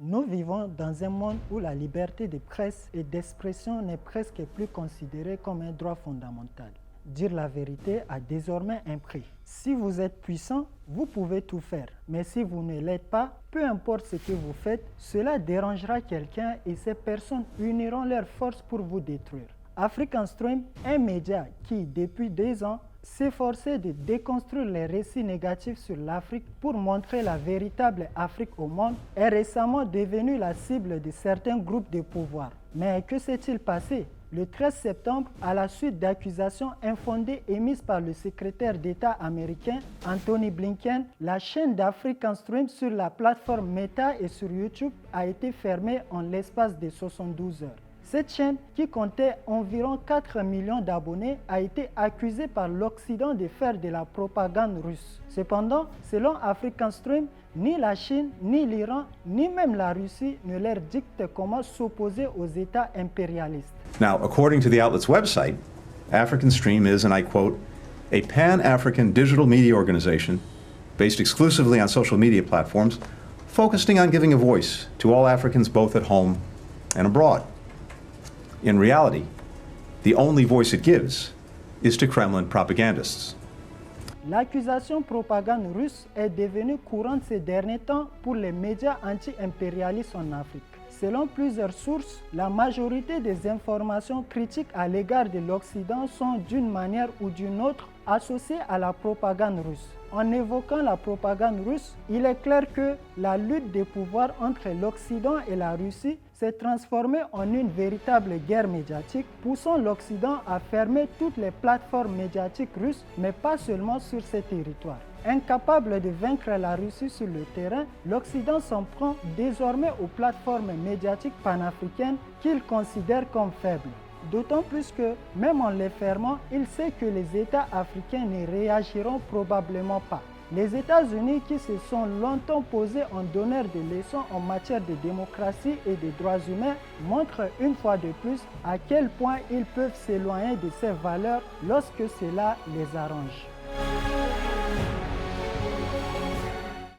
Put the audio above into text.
Nous vivons dans un monde où la liberté de presse et d'expression n'est presque plus considérée comme un droit fondamental. Dire la vérité a désormais un prix. Si vous êtes puissant, vous pouvez tout faire. Mais si vous ne l'êtes pas, peu importe ce que vous faites, cela dérangera quelqu'un et ces personnes uniront leurs forces pour vous détruire. African Stream, un média qui, depuis 2 ans, s'efforçait de déconstruire les récits négatifs sur l'Afrique pour montrer la véritable Afrique au monde, est récemment devenu la cible de certains groupes de pouvoir. Mais que s'est-il passé? Le 13 septembre, à la suite d'accusations infondées émises par le secrétaire d'État américain Anthony Blinken, la chaîne d'African Stream sur la plateforme Meta et sur YouTube a été fermée en l'espace de 72 heures. Cette chaîne, qui comptait environ 4 millions d'abonnés, a été accusée par l'Occident de faire de la propagande russe. Cependant, selon African Stream, ni la Chine, ni l'Iran, ni même la Russie ne leur dictent comment s'opposer aux États impérialistes. Now, according to the outlet's website, African Stream is, and I quote, a pan-African digital media organization based exclusively on social media platforms, focusing on giving a voice to all Africans both at home and abroad. In reality, the only voice it gives is to Kremlin propagandists. L'accusation propagande russe est devenue courante ces derniers temps pour les médias anti-impérialistes en Afrique. Selon plusieurs sources, la majorité des informations critiques à l'égard de l'Occident sont d'une manière ou d'une autre associées à la propagande russe. En évoquant la propagande russe, il est clair que la lutte des pouvoirs entre l'Occident et la Russie s'est transformée en une véritable guerre médiatique, poussant l'Occident à fermer toutes les plateformes médiatiques russes, mais pas seulement sur ses territoires. Incapable de vaincre la Russie sur le terrain, l'Occident s'en prend désormais aux plateformes médiatiques panafricaines qu'il considère comme faibles. D'autant plus que, même en les fermant, il sait que les États africains ne réagiront probablement pas. Les États-Unis, qui se sont longtemps posés en donneurs de leçons en matière de démocratie et de droits humains, montrent une fois de plus à quel point ils peuvent s'éloigner de ces valeurs lorsque cela les arrange.